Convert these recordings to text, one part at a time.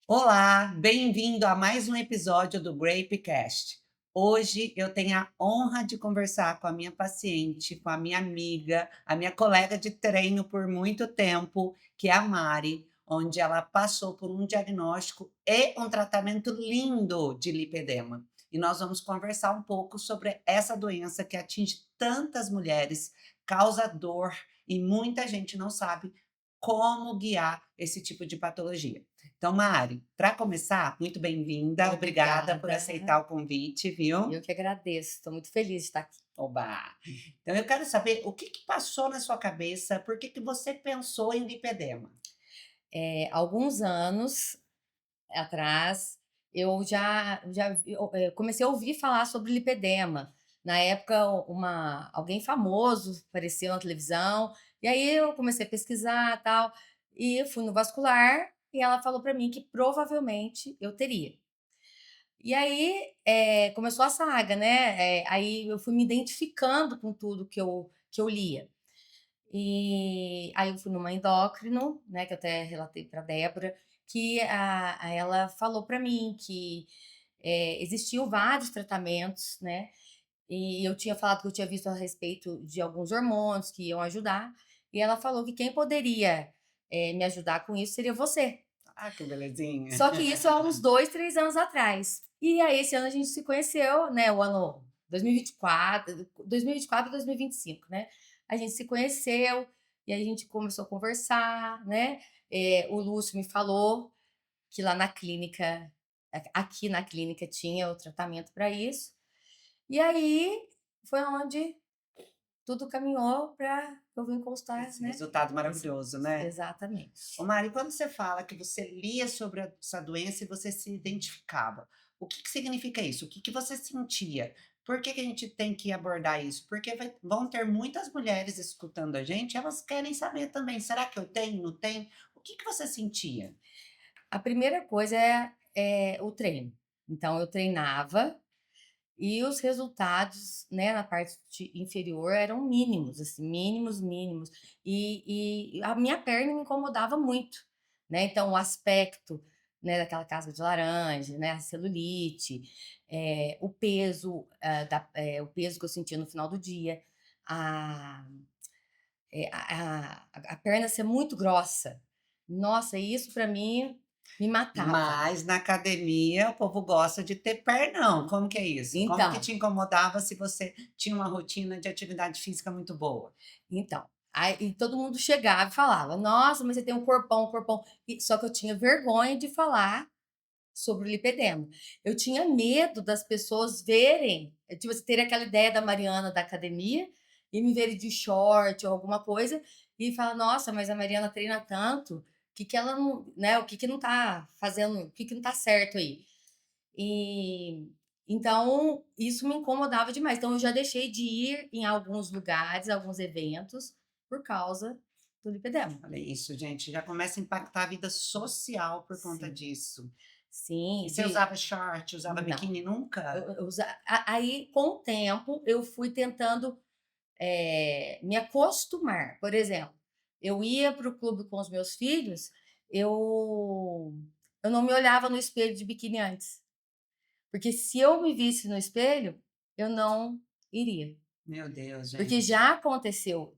Olá, bem-vindo a mais um episódio do Grapecast. Hoje eu tenho a honra de conversar com a minha paciente, com a minha amiga, a minha colega de treino por muito tempo, que é a Mari, onde ela passou por um diagnóstico e um tratamento lindo de lipedema. E nós vamos conversar um pouco sobre essa doença que atinge tantas mulheres, causa dor e muita gente não sabe como guiar esse tipo de patologia. Então, Mari, para começar, muito bem-vinda, obrigada por Obrigada. aceitar o convite, viu? Eu que agradeço, estou muito feliz de estar aqui. Oba! Então, eu quero saber o que que passou na sua cabeça, por que que você pensou em lipedema? Alguns anos atrás, eu comecei a ouvir falar sobre lipedema. Na época, alguém famoso apareceu na televisão, e aí eu comecei a pesquisar, tal, e eu fui no vascular, e ela falou para mim que provavelmente eu teria. E aí, começou a saga, né, aí eu fui me identificando com tudo que eu lia. E aí eu fui numa endócrino, né, que eu até relatei para Débora, que ela falou para mim que, existiam vários tratamentos, né, e eu tinha falado que eu tinha visto a respeito de alguns hormônios que iam ajudar, e ela falou que quem poderia, me ajudar com isso seria você. Ah, que belezinha! Só que isso há uns 2, 3 anos atrás. E aí esse ano a gente se conheceu, né, o ano 2024, 2025, né. A gente se conheceu, e aí a gente começou a conversar, né, o Lúcio me falou que lá na clínica, aqui na clínica tinha o tratamento para isso, e aí foi onde tudo caminhou para eu vir consultar, Esse né. resultado maravilhoso, né? Ô, Exatamente. Mari, quando você fala que você lia sobre essa doença e você se identificava, o que que significa isso? O que que você sentia? Por que que a gente tem que abordar isso? Porque vão ter muitas mulheres escutando a gente, elas querem saber também, será que eu tenho, não tenho? O que que você sentia? A primeira coisa é o treino. Então eu treinava e os resultados, né, na parte inferior eram mínimos, assim, mínimos, mínimos. E a minha perna me incomodava muito, né, então o aspecto, né, daquela casca de laranja, né, a celulite, o peso que eu sentia no final do dia, a a perna ser muito grossa. Nossa, isso para mim me matava. Mas na academia o povo gosta de ter pernão, como que é isso? Como que Então te incomodava se você tinha uma rotina de atividade física muito boa? então, aí todo mundo chegava e falava: "Nossa, mas você tem um corpão, um corpão", só que eu tinha vergonha de falar sobre o lipedema. Eu tinha medo das pessoas verem, tipo assim, terem aquela ideia da Mariana da academia e me verem de short ou alguma coisa e falar: "Nossa, mas a Mariana treina tanto, que ela não, né, o que que não tá fazendo, o que que não tá certo aí?". E então isso me incomodava demais. Então eu já deixei de ir em alguns lugares, alguns eventos, por causa do lipedema. Olha isso, gente, já começa a impactar a vida social por conta Sim, disso. sim, E você de usava short, usava não. biquíni nunca? Eu usa aí, com o tempo, eu fui tentando, me acostumar. Por exemplo, eu ia para o clube com os meus filhos, eu eu não me olhava no espelho de biquíni antes, porque se eu me visse no espelho, eu não iria. Meu Deus, Porque gente. já aconteceu,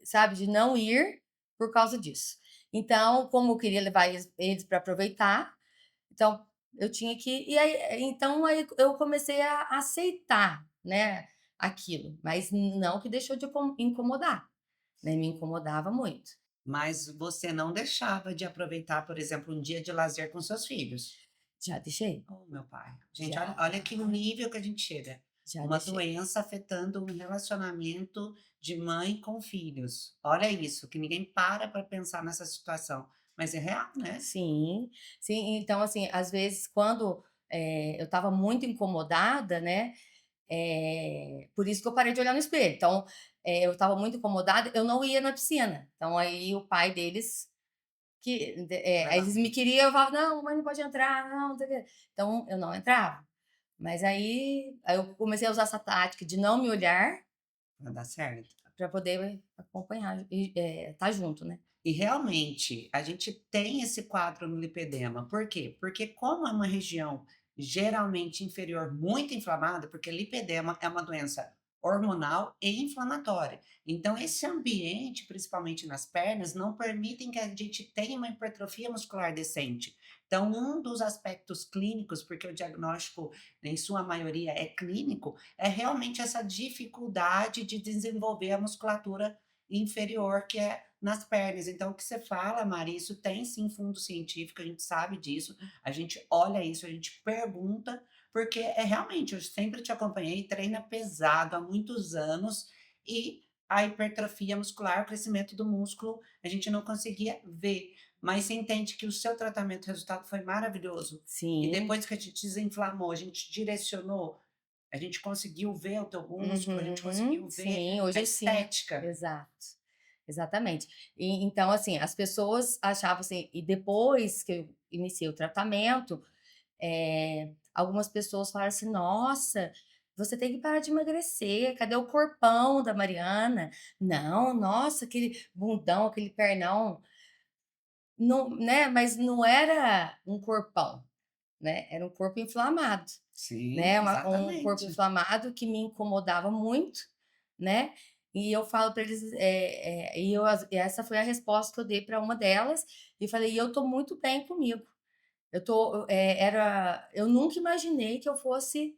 sabe, de não ir por causa disso. Então, como eu queria levar eles para aproveitar, então eu tinha que, e aí então aí eu comecei a aceitar, né, aquilo, mas não que deixou de incomodar, né, me incomodava muito. Mas você não deixava de aproveitar, por exemplo, um dia de lazer com seus filhos? Já deixei, Oh, meu pai. Gente, olha, já, olha que nível que a gente chega. já Uma deixei. doença afetando um relacionamento de mãe com filhos. Olha isso, que ninguém para pensar nessa situação. Mas é real, né? Sim, sim, então assim, às vezes quando, eu estava muito incomodada, né, por isso que eu parei de olhar no espelho. Então, eu estava muito incomodada, eu não ia na piscina. Então aí o pai deles Vai aí lá. eles me queriam, eu falava: "Não, mãe não pode entrar, não, não sei o quê". Então eu não entrava. Mas aí eu comecei a usar essa tática de não me olhar Vai dar certo. para poder acompanhar e, estar junto, né. E realmente, a gente tem esse quadro no lipedema. Por quê? Porque como é uma região geralmente inferior muito inflamada, porque lipedema é uma doença hormonal e inflamatória. Então esse ambiente, principalmente nas pernas, não permitem que a gente tenha uma hipertrofia muscular decente. Então um dos aspectos clínicos, porque o diagnóstico em sua maioria é clínico, é realmente essa dificuldade de desenvolver a musculatura inferior, que é nas pernas. Então, o que você fala, Mari, isso tem sim fundo científico, a gente sabe disso, a gente olha isso, a gente pergunta, porque é realmente, eu sempre te acompanhei, treina pesado há muitos anos e a hipertrofia muscular, o crescimento do músculo, a gente não conseguia ver. Mas você entende que o seu tratamento, o resultado foi maravilhoso. E Sim. depois que a gente desinflamou, a gente direcionou, a gente conseguiu ver o teu músculo, a gente Uhum. conseguiu ver Sim, a hoje sim. estética. Exato. Exatamente. E então, assim, as pessoas achavam assim e depois que eu iniciei o tratamento, algumas pessoas falaram assim: "Nossa, você tem que parar de emagrecer, cadê o corpão da Mariana? Não, nossa, aquele bundão, aquele pernão". Não, né, mas não era um corpão, né, era um corpo inflamado, Sim, né, um corpo exatamente. inflamado que me incomodava muito, né, e eu falo para eles, e essa foi a resposta que eu dei para uma delas, e falei: "E eu tô muito bem comigo, eu nunca imaginei que eu fosse,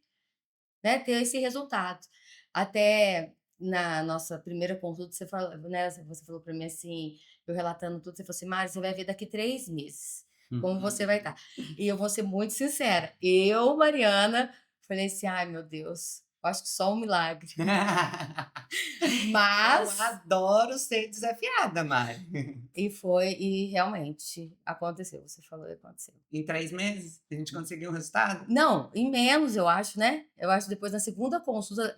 né, ter esse resultado". Até na nossa primeira consulta você falou, né, você falou para mim assim, eu relatando tudo, você falou assim: "Mari, você vai ver daqui 3 meses como você vai Uhum. estar". E eu vou ser muito sincera, eu, Mariana, falei assim: "Ai meu Deus, eu acho que só um milagre". Eu Mas adoro ser desafiada, Mari. e realmente aconteceu, você falou e aconteceu. Em 3 meses, a gente conseguiu um resultado? Não, em menos eu acho, né, eu acho que depois na segunda consulta,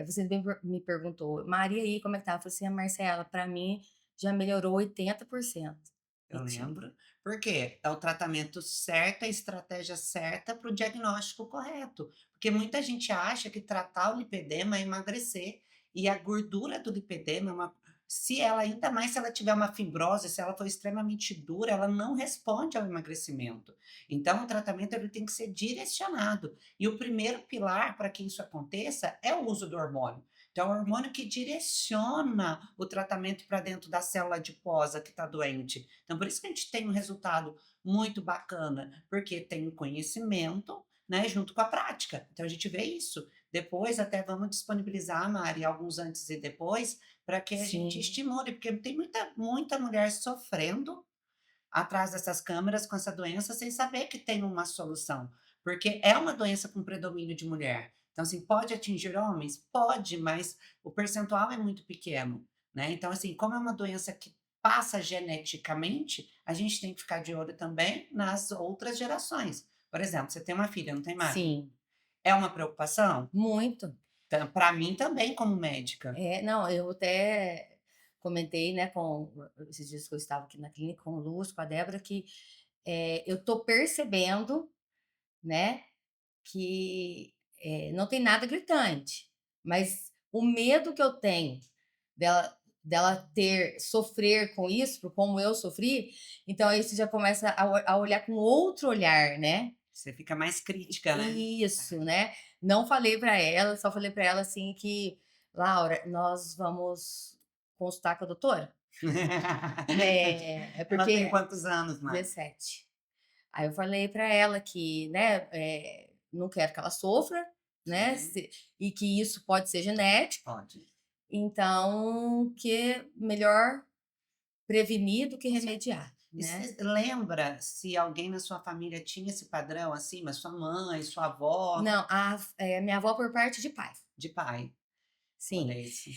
você me perguntou: "Maria, aí como é que tá?" Eu falei assim: "Ah, Marcela, pra mim já melhorou 80%". E Eu tinha. lembro, porque é o tratamento certo, a estratégia certa para o diagnóstico correto. Porque muita gente acha que tratar o lipedema é emagrecer, e a gordura do lipedema é uma, se ela, ainda mais se ela tiver uma fibrose, se ela for extremamente dura, ela não responde ao emagrecimento. Então o tratamento ele tem que ser direcionado. E o primeiro pilar para que isso aconteça é o uso do hormônio. Então, é o hormônio que direciona o tratamento para dentro da célula adiposa que está doente. Então, por isso que a gente tem um resultado muito bacana, porque tem o conhecimento, né, junto com a prática. Então, a gente vê isso. Depois, até vamos disponibilizar, Mari, alguns antes e depois, para que a gente Sim, estimule, porque tem muita mulher sofrendo atrás dessas câmeras com essa doença sem saber que tem uma solução, porque é uma doença com predomínio de mulher. Então, assim, pode atingir homens? Pode, mas o percentual é muito pequeno, né? Então, assim, como é uma doença que passa geneticamente, a gente tem que ficar de olho também nas outras gerações. Por exemplo, você tem uma filha, não tem mais? sim, É uma preocupação? muito. Para mim também, como médica. Não, eu até comentei, né, com esses dias que eu estava aqui na clínica com o Lúcio, com a Débora, que, eu tô percebendo, né, que, não tem nada gritante, mas o medo que eu tenho dela sofrer com isso, por como eu sofri, então aí você já começa a olhar com outro olhar, né. Você fica mais crítica, né? Isso, né. Não falei para ela, só falei para ela, assim, que: "Laura, nós vamos consultar com a doutora?". É Ela tem porque quantos anos, Mari? 17. Aí eu falei para ela que, né, não quero que ela sofra, né, Sim, e que isso pode ser genético, pode. então que é melhor prevenir do que Com certeza. remediar, E né. você lembra se alguém na sua família tinha esse padrão, assim, mas sua mãe, sua avó, Não, minha avó por parte de pai, de pai? sim. Olha isso.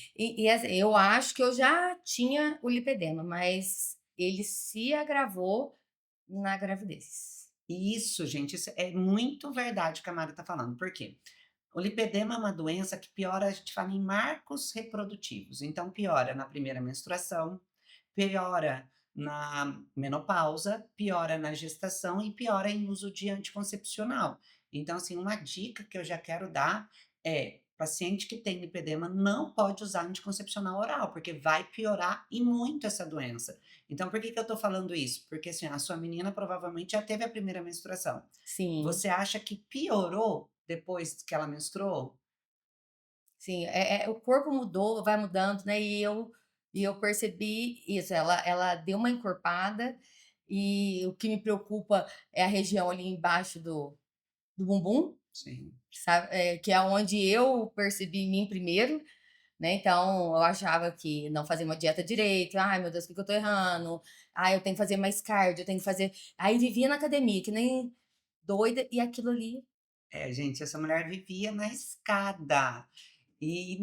Assim, eu acho que eu já tinha o lipedema, mas ele se agravou na gravidez. Isso, gente, isso é muito verdade o que a Mari está falando. Por quê? O lipedema é uma doença que piora, a gente fala em marcos reprodutivos. Então, piora na primeira menstruação, piora na menopausa, piora na gestação e piora em uso de anticoncepcional. Então, assim, uma dica que eu já quero dar é paciente que tem lipedema não pode usar anticoncepcional oral, porque vai piorar e muito essa doença. Então, por que que eu tô falando isso? Porque, assim, a sua menina provavelmente já teve a primeira menstruação. Sim, Você acha que piorou depois que ela menstruou? sim, o corpo mudou, vai mudando, né, e eu percebi isso, ela deu uma encorpada, e o que me preocupa é a região ali embaixo do bumbum, Sim. sabe, que é onde eu percebi em mim primeiro, né, então eu achava que não fazia uma dieta direito, "Ai meu Deus, o que que eu tô errando? Ai, eu tenho que fazer mais cardio, eu tenho que fazer", aí vivia na academia que nem doida, e aquilo ali É, gente, essa mulher vivia na escada. E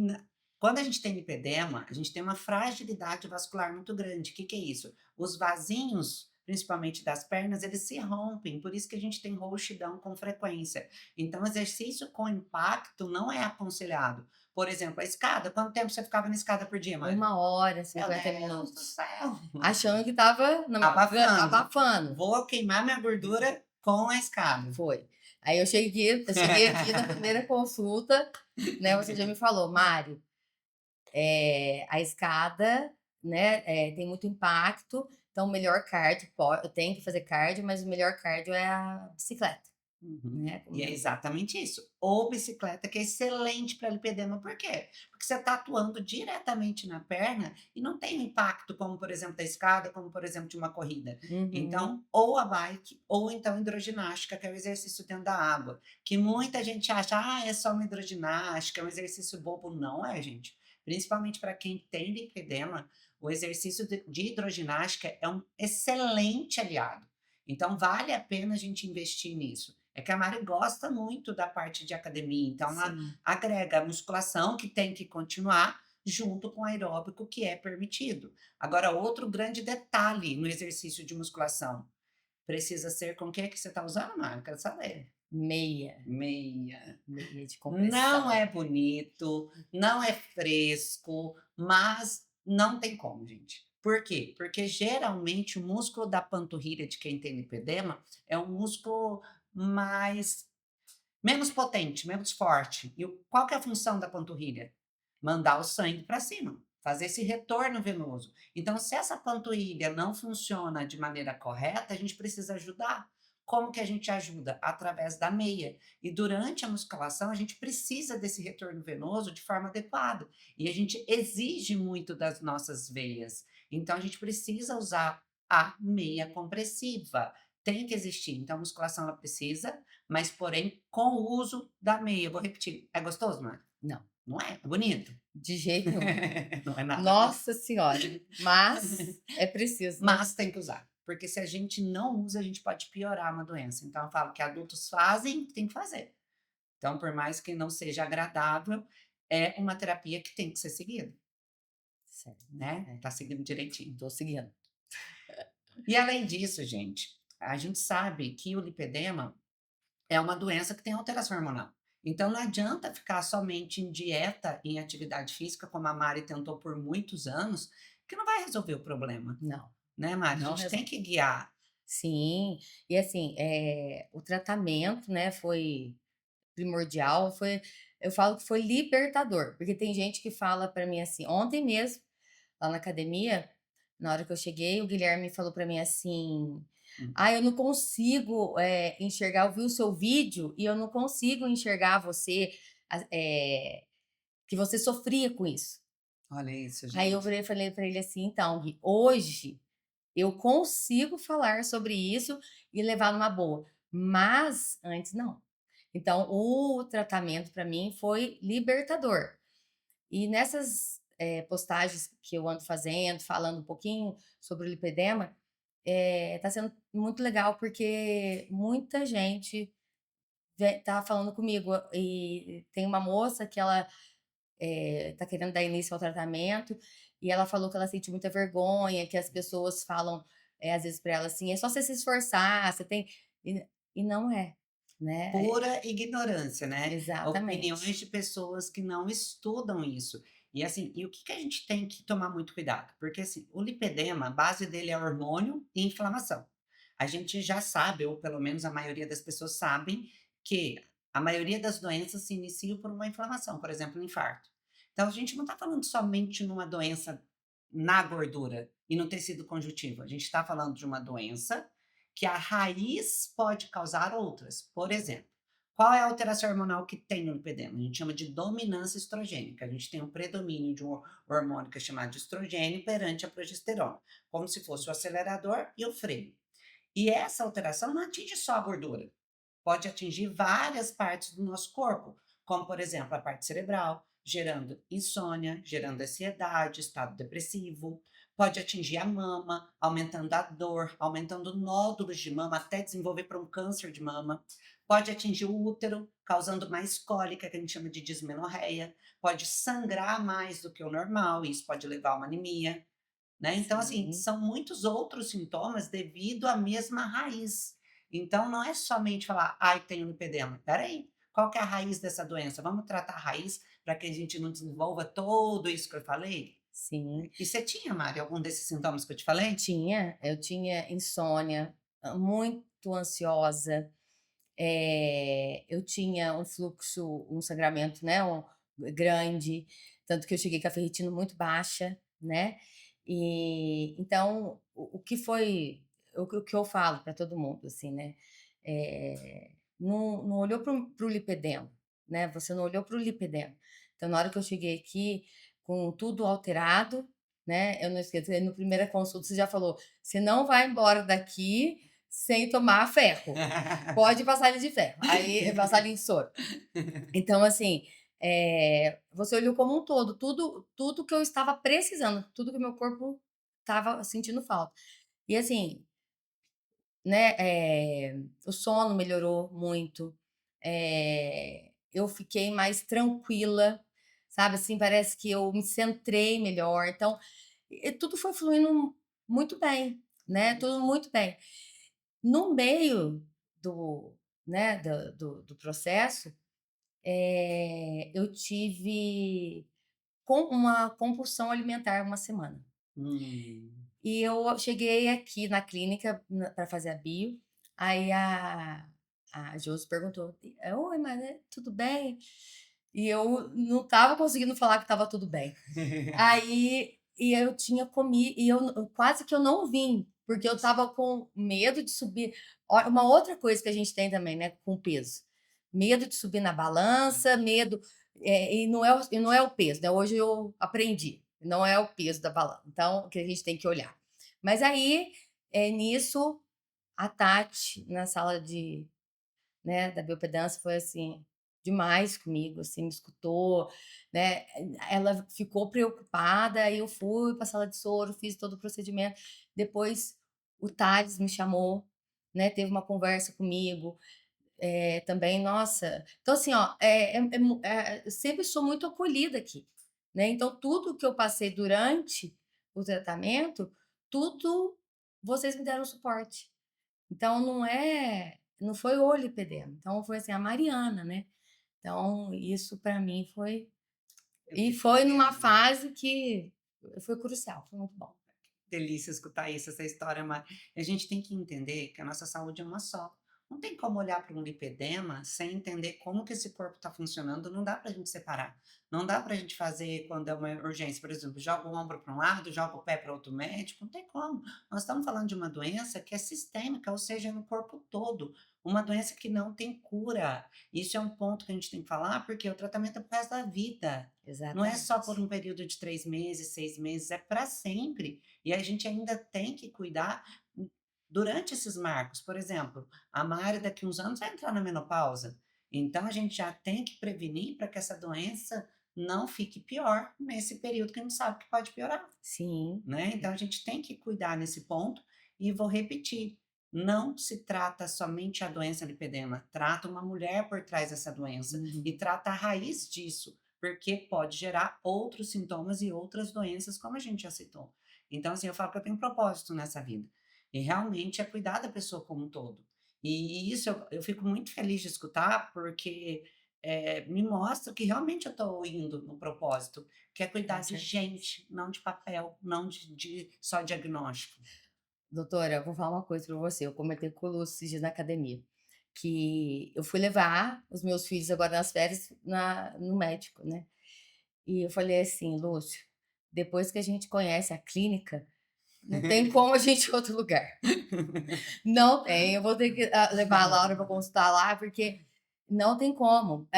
quando a gente tem lipedema, a gente tem uma fragilidade vascular muito grande. O que, que é isso? Os vasinhos, principalmente das pernas, eles se rompem, por isso que a gente tem rouxidão com frequência. Então, exercício com impacto não é aconselhado. Por exemplo, a escada, quanto tempo você ficava na escada por dia, Mari? 1 hora, Meu 50 Deus do minutos, céu! achando que estava Abafando. abafando. Vou queimar minha gordura com a escada. Foi. Aí eu cheguei aqui na primeira consulta, né, você já me falou: "Mário, a escada, né, tem muito impacto, então o melhor cardio eu tenho que fazer cardio, mas o melhor cardio é a bicicleta", Uhum. né, E é como exatamente isso. Ou bicicleta, que é excelente para lipedema, por quê? Porque você está atuando diretamente na perna e não tem um impacto, como por exemplo da escada, como por exemplo de uma corrida. uhum. Então, ou a bike, ou então hidroginástica, que é o exercício dentro da água. Que muita gente acha, é só uma hidroginástica, é um exercício bobo. Não é, gente. Principalmente para quem tem lipedema, o exercício de hidroginástica é um excelente aliado. Então, vale a pena a gente investir nisso. É que a Mari gosta muito da parte de academia, então ela Sim, agrega a musculação, que tem que continuar, junto com o aeróbico, que é permitido. Agora, outro grande detalhe no exercício de musculação, precisa ser com o que você está usando, Mari? Quero saber. meia, Meia. meia de Não compressão. é bonito, não é fresco, mas não tem como, gente. Por quê? Porque geralmente o músculo da panturrilha de quem tem lipedema é um músculo mais menos potente, menos forte. E qual que é a função da panturrilha? Mandar o sangue para cima, fazer esse retorno venoso. Então, se essa panturrilha não funciona de maneira correta, a gente precisa ajudar. Como que a gente ajuda? Através da meia. E durante a musculação, a gente precisa desse retorno venoso de forma adequada. E a gente exige muito das nossas veias. Então, a gente precisa usar a meia compressiva. Tem que existir. Então, a musculação ela precisa, mas porém com o uso da meia. Eu vou repetir. É gostoso, não é? Não, Não é? É bonito? de jeito nenhum. Não é nada. Nossa senhora, mas é preciso, né. Mas tem que usar, porque se a gente não usa, a gente pode piorar uma doença. Então eu falo que adultos fazem, tem que fazer. Então, por mais que não seja agradável, é uma terapia que tem que ser seguida, Certo, né? Tá seguindo direitinho. tô seguindo. E além disso, gente, a gente sabe que o lipedema é uma doença que tem alteração hormonal. Então não adianta ficar somente em dieta, em atividade física, como a Mari tentou por muitos anos, que não vai resolver o problema, Não, né, Mari? A não gente tem resolve. que guiar. Sim, e assim, o tratamento, né, foi primordial, eu falo que foi libertador, porque tem gente que fala pra mim assim ontem mesmo, lá na academia, na hora que eu cheguei, o Guilherme falou pra mim assim: Hum, "Ah, eu não consigo, enxergar, eu vi o seu vídeo e eu não consigo enxergar você, que você sofria com isso". olha isso, Aí eu gente. virei e falei pra ele assim: "Então Gui, hoje eu consigo falar sobre isso e levar numa boa, mas antes não". Então o tratamento para mim foi libertador. E nessas, postagens que eu ando fazendo, falando um pouquinho sobre o lipedema, tá sendo muito legal, porque muita gente tá falando comigo, e tem uma moça que ela tá querendo dar início ao tratamento, e ela falou que ela sente muita vergonha, que as pessoas falam, às vezes para ela assim: "É só você se esforçar, você tem", e não é, né. Pura ignorância, né? Opiniões Exatamente. de pessoas que não estudam isso. E assim, e o que que a gente tem que tomar muito cuidado? Porque assim, o lipedema, a base dele é hormônio e inflamação. A gente já sabe, ou pelo menos a maioria das pessoas sabem, que A maioria das doenças se iniciam por uma inflamação, por exemplo, um infarto. Então, a gente não está falando somente numa doença na gordura e no tecido conjuntivo. A gente está falando de uma doença que a raiz pode causar outras. Por exemplo, qual é a alteração hormonal que tem no lipedema? A gente chama de dominância estrogênica. A gente tem um predomínio de um hormônio que é chamado de estrogênio perante a progesterona, como se fosse o acelerador e o freio. E essa alteração não atinge só a gordura, pode atingir várias partes do nosso corpo, como, por exemplo, a parte cerebral, gerando insônia, gerando ansiedade, estado depressivo. Pode atingir a mama, aumentando a dor, aumentando nódulos de mama, até desenvolver para um câncer de mama. Pode atingir o útero, causando mais cólica, que a gente chama de dismenorreia. Pode sangrar mais do que o normal, e isso pode levar a uma anemia, né. Então, assim, Sim, são muitos outros sintomas devido à mesma raiz. Então não é somente falar: "Ai, tenho lipedema". Espera aí, qual que é a raiz dessa doença? Vamos tratar a raiz para que a gente não desenvolva tudo isso que eu falei? sim. E você tinha, Mari, algum desses sintomas que eu te falei? Eu tinha insônia, muito ansiosa, eu tinha um fluxo, um sangramento, né, grande, tanto que eu cheguei com a ferritina muito baixa, né. E então o que eu falo para todo mundo, assim, né, não olhou para o lipedema, né, você não olhou para o lipedema. Então na hora que eu cheguei aqui com tudo alterado, né, eu não esqueço, aí no primeira consulta você já falou: "Você não vai embora daqui sem tomar ferro, pode passar linha de ferro", aí passar linha de soro. Então assim, você olhou como um todo, tudo que eu estava precisando, tudo que o meu corpo estava sentindo falta. E assim, né, o sono melhorou muito, eu fiquei mais tranquila, sabe, assim, parece que eu me centrei melhor, então, tudo foi fluindo muito bem, né, tudo muito bem. No meio do, né, do processo, eu tive uma compulsão alimentar uma semana. Hum. E eu cheguei aqui na clínica para fazer a bio, aí a Josi perguntou: "Oi, mas, tudo bem?" E eu não estava conseguindo falar que estava tudo bem. Aí eu tinha comi e eu quase que eu não vim, porque eu estava com medo de subir. Uma outra coisa que a gente tem também, né, com peso, medo de subir na balança, medo, e não é o peso, né, hoje eu aprendi, não é o peso da balança, então que a gente tem que olhar. Mas aí, nisso, a Tati na sala de, né, da biopedância foi, assim, demais comigo, assim, me escutou, né, ela ficou preocupada, aí eu fui para a sala de soro, fiz todo o procedimento, depois o Thales me chamou, né, teve uma conversa comigo, também, nossa, então assim, ó, eu sempre sou muito acolhida aqui, né, então tudo que eu passei durante o tratamento, tudo vocês me deram suporte. Então não foi o lipedema, então foi assim, a Mariana, né. Então isso para mim Eu e fico foi numa vendo. fase que foi crucial, foi muito bom. Delícia escutar isso, essa história, mas a gente tem que entender que a nossa saúde é uma só. Não tem como olhar para um lipedema sem entender como que esse corpo está funcionando, não dá para a gente separar. Não dá para a gente fazer quando é uma urgência, por exemplo, joga o ombro para um lado, joga o pé para outro médico, não tem como. Nós estamos falando de uma doença que é sistêmica, ou seja, no corpo todo. Uma doença que não tem cura. Isso é um ponto que a gente tem que falar, porque o tratamento é para o resto da vida. Não é só por Exatamente. um período de 3 meses, 6 meses, é para sempre. E a gente ainda tem que cuidar durante esses marcos. Por exemplo, a Mari daqui uns anos vai entrar na menopausa. Então a gente já tem que prevenir para que essa doença não fique pior nesse período que a gente sabe que pode piorar, Sim. né? Então a gente tem que cuidar nesse ponto e vou repetir. Não se trata somente a doença lipedema, trata uma mulher por trás dessa doença e Uhum. trata a raiz disso, porque pode gerar outros sintomas e outras doenças, como a gente já citou. Então, assim, eu falo que eu tenho um propósito nessa vida. E realmente é cuidar da pessoa como um todo. E isso eu fico muito feliz de escutar, porque me mostra que realmente eu estou indo no propósito, que é cuidar Com de certeza. gente, não de papel, não de só diagnóstico. Doutora, eu vou falar uma coisa para você, eu comentei com o Lúcio esses dias na academia. que eu fui levar os meus filhos agora nas férias no médico, né. E eu falei assim: "Lúcio, depois que a gente conhece a clínica, não tem como a gente ir a outro lugar. Não tem, eu vou ter que, levar a Laura para consultar lá, porque não tem como".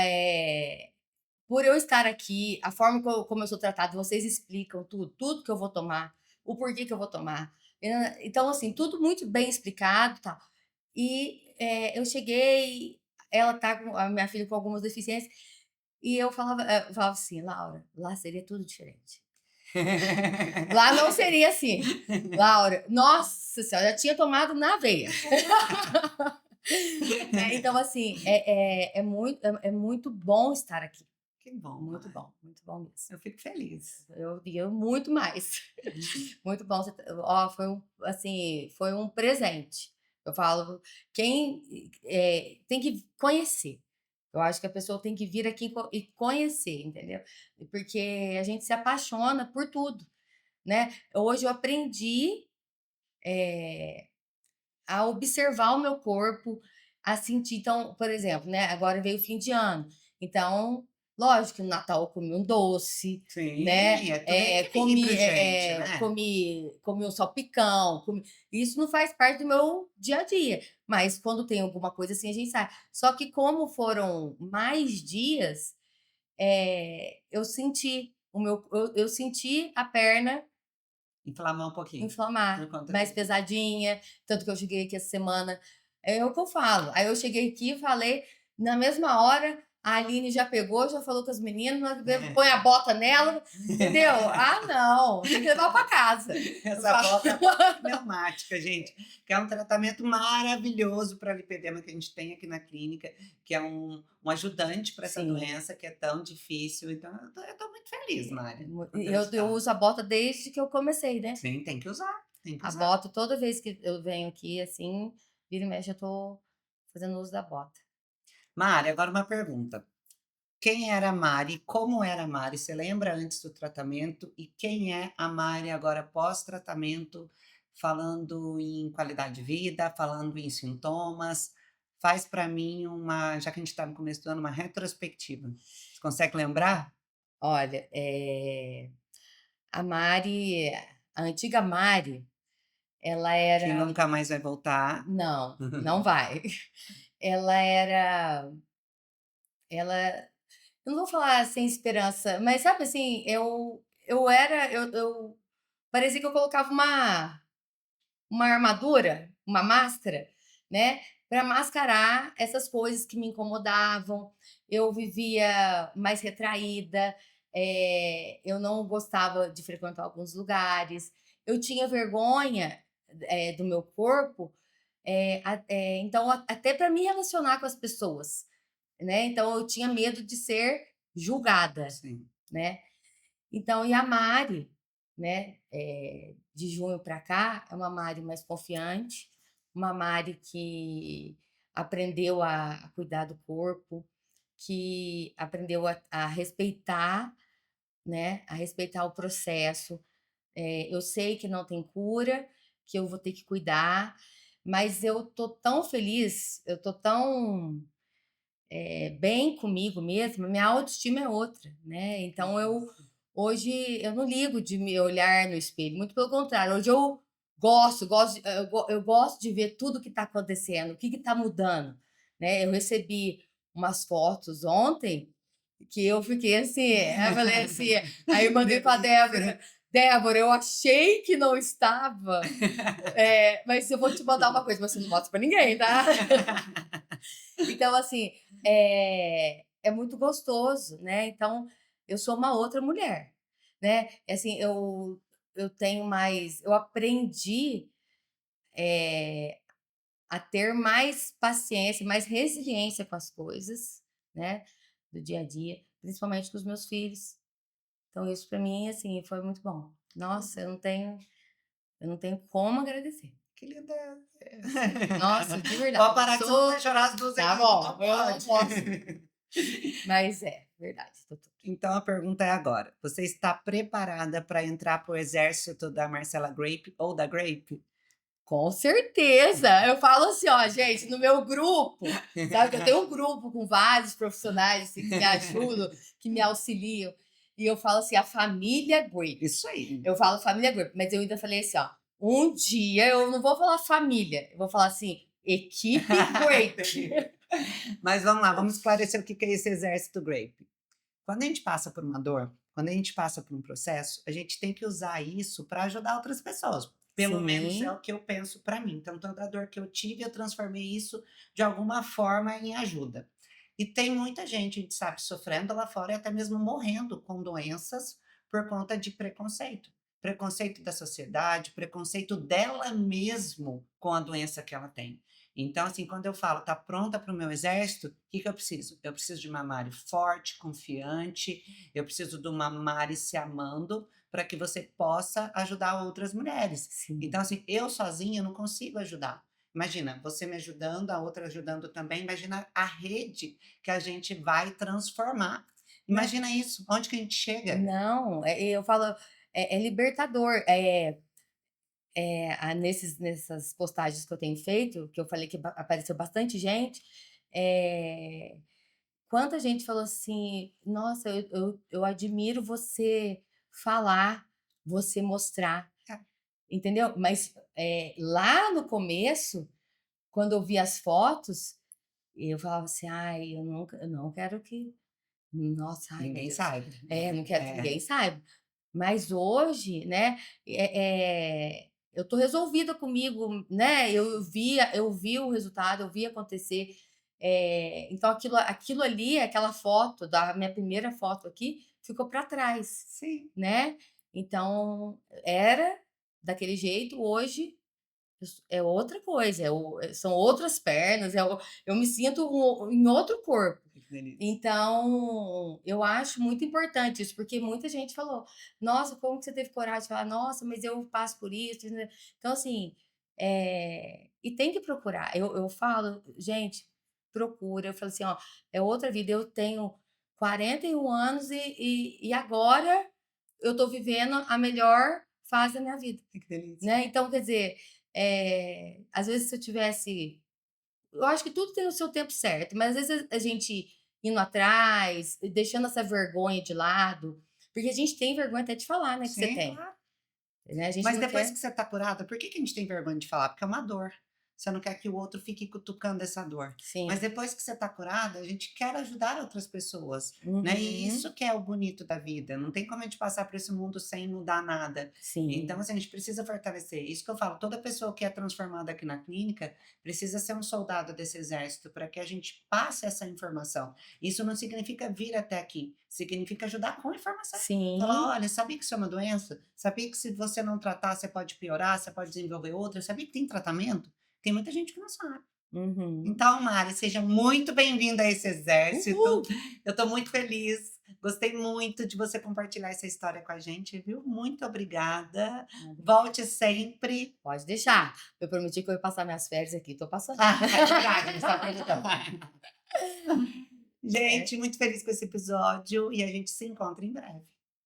Por eu estar aqui, a forma como eu sou tratada, vocês explicam tudo, tudo que eu vou tomar, o porquê que eu vou tomar. Então, assim, tudo muito bem explicado, tal. E, eu cheguei, ela tá com a minha filha com algumas deficiências, e eu falava assim: "Laura, lá seria tudo diferente. Lá não seria assim. Laura, nossa senhora, já tinha tomado na veia". Né, então assim, é muito bom estar aqui. Que bom, Mari. Muito bom mesmo. Eu fico feliz. Eu muito mais. Muito bom, ó, foi assim, foi um presente. Eu falo, quem, tem que conhecer. Eu acho que a pessoa tem que vir aqui e conhecer, entendeu? Porque a gente se apaixona por tudo, né. Hoje eu aprendi, eh, a observar o meu corpo, a sentir. Então, por exemplo, né, agora veio o fim de ano, então, lógico que no Natal eu comi um doce, né, Sim, é tudo equilíbrio, gente, né? comi um salpicão, isso não faz parte do meu dia a dia, mas quando tem alguma coisa assim, a gente sabe. Só que como foram mais dias, eu senti eu senti a perna Inflamar um pouquinho, por inflamar, conta mais disso. pesadinha, tanto que eu cheguei aqui essa semana, é o que eu falo, aí eu cheguei aqui e falei, na mesma hora, a Aline já pegou, já falou com as meninas, põe a bota nela, entendeu? Ah, não, tem que levar para casa. Eu Essa falo bota é a bota pneumática, gente, que é um tratamento maravilhoso para lipedema que a gente tem aqui na clínica, que é um ajudante para essa sim, doença que é tão difícil. Então, eu tô muito feliz, Mari, por ter eu gostado. uso a bota desde que eu comecei, né, Sim, tem que usar, tem que a usar. bota toda vez que eu venho aqui, assim, vira e mexe eu tô fazendo uso da bota. Mari, agora uma pergunta. Quem era a Mari? Como era a Mari? Você lembra antes do tratamento? E quem é a Mari agora pós-tratamento, falando em qualidade de vida, falando em sintomas? Faz para mim uma, já que a gente está no começo do ano, uma retrospectiva. Você consegue lembrar? Olha, a Mari, a antiga Mari, ela Que era nunca mais vai voltar. não, não vai. Ela era ela eu não vou falar sem esperança, mas sabe assim, eu parecia que eu colocava uma armadura, uma máscara, né, para mascarar essas coisas que me incomodavam. Eu vivia mais retraída, eu não gostava de frequentar alguns lugares, eu tinha vergonha, do meu corpo, então até para me relacionar com as pessoas, né, então eu tinha medo de ser julgada, Sim. né. Então, e a Mari, né, de junho para cá, é uma Mari mais confiante, uma Mari que aprendeu a cuidar do corpo, que aprendeu a respeitar, né, a respeitar o processo. Eu sei que não tem cura, que eu vou ter que cuidar, mas eu tô tão feliz, eu tô tão, bem comigo mesma, minha autoestima é outra, né, então hoje eu não ligo de me olhar no espelho, muito pelo contrário, hoje eu eu gosto de ver tudo que está acontecendo, o que está mudando, né. Eu recebi umas fotos ontem que eu fiquei assim, eu falei assim, aí eu mandei para Débora: "Débora, eu achei que não estava, mas eu vou te mandar uma coisa, mas você não mostra para ninguém, tá?". Então, assim, é muito gostoso, né, então eu sou uma outra mulher, né, assim, eu tenho mais eu aprendi, a ter mais paciência, mais resiliência com as coisas, né, do dia a dia, principalmente com os meus filhos. Então isso para mim, assim, foi muito bom. Nossa, eu não tenho como agradecer. Que linda é Nossa, de Pode verdade, parar que você não vai sou chorar as 2 tá aqui, bom, não eu não pode. posso, mas verdade, doutor. Então a pergunta é agora: você está preparada para entrar para o exército da Marcela Grape ou da Grape? Com certeza. Eu falo assim, ó, gente, no meu grupo, sabe, que eu tenho um grupo com vários profissionais assim, que me ajudam, que me auxiliam. E eu falo assim, a família Grape. Isso aí. Eu falo família Grape, mas eu ainda falei assim, ó, um dia eu não vou falar família, eu vou falar assim, equipe Grape. Mas vamos lá, vamos esclarecer o que é esse exército Grape. Quando a gente passa por uma dor, quando a gente passa por um processo, a gente tem que usar isso para ajudar outras pessoas. Pelo menos é Sim, o que eu penso para mim. Então, toda a dor que eu tive, eu transformei isso de alguma forma em ajuda. E tem muita gente, a gente sabe, sofrendo lá fora e até mesmo morrendo com doenças por conta de preconceito. Preconceito da sociedade, preconceito dela mesmo com a doença que ela tem. Então, assim, quando eu falo, tá pronta para o meu exército, o que que eu preciso? Eu preciso de uma Mari forte, confiante, eu preciso de uma Mari se amando para que você possa ajudar outras mulheres. sim. Então, assim, eu sozinha não consigo ajudar. Imagina, você me ajudando, a outra ajudando também. Imagina a rede que a gente vai transformar. Não, Imagina isso, onde que a gente chega? não, eu falo, é libertador. Nessas postagens que eu tenho feito, que eu falei que apareceu bastante gente, é, quanta gente falou assim: "Nossa, eu admiro você falar, você mostrar", É, entendeu? Mas, lá no começo, quando eu vi as fotos, eu falava assim: "Ai, eu não quero que nossa, ai meu ninguém Deus". sabe. Não quero que É, ninguém saiba. Mas hoje, né, eu tô resolvida comigo, né, eu vi o resultado, eu vi acontecer, então aquilo ali, aquela foto da minha primeira foto aqui, ficou para trás, sim. né. Então, era daquele jeito, hoje é outra coisa, são outras pernas, eu me sinto em outro corpo. Que delícia. Então, eu acho muito importante isso, porque muita gente falou: "Nossa, como que você teve coragem de falar? Nossa, mas eu passo por isso", né. Então assim, e tem que procurar. Eu falo: "Gente, procura". Eu falo assim: "Ó, é outra vida". Eu tenho 41 anos e agora eu tô vivendo a melhor fase da minha vida, Que delícia. né. Então, quer dizer, às vezes se eu tivesse eu acho que tudo tem o seu tempo certo, mas às vezes a gente indo atrás, deixando essa vergonha de lado, porque a gente tem vergonha até de falar, né, que você Sim, tem, claro. né, a gente Mas não depois que quer você está curada, por que que a gente tem vergonha de falar? Porque é uma dor. Você não quer que o outro fique cutucando essa dor. Mas sim. depois que você está curada, a gente quer ajudar outras pessoas, né? E Uhum. isso que é o bonito da vida. Não tem como a gente passar por esse mundo sem mudar nada. Então, Sim, assim, a gente precisa fortalecer. Isso que eu falo, toda pessoa que é transformada aqui na clínica precisa ser um soldado desse exército para que a gente passe essa informação. Isso não significa vir até aqui, significa ajudar com informação. Falar: sim. "Olha, sabia que isso é uma doença? Sabia que se você não tratar, você pode piorar, você pode desenvolver outra? Sabia que tem tratamento?" Tem muita gente que não sabe. Uhum. Então, Mari, seja muito bem-vinda a esse exército. Uhul. Eu estou muito feliz. Gostei muito de você compartilhar essa história com a gente, viu? Muito obrigada. Volte sempre. Pode deixar. Eu prometi que eu ia passar minhas férias aqui, tô passando. Ah, é verdade, você está acreditando. É. Gente, muito feliz com esse episódio e a gente se encontra em breve.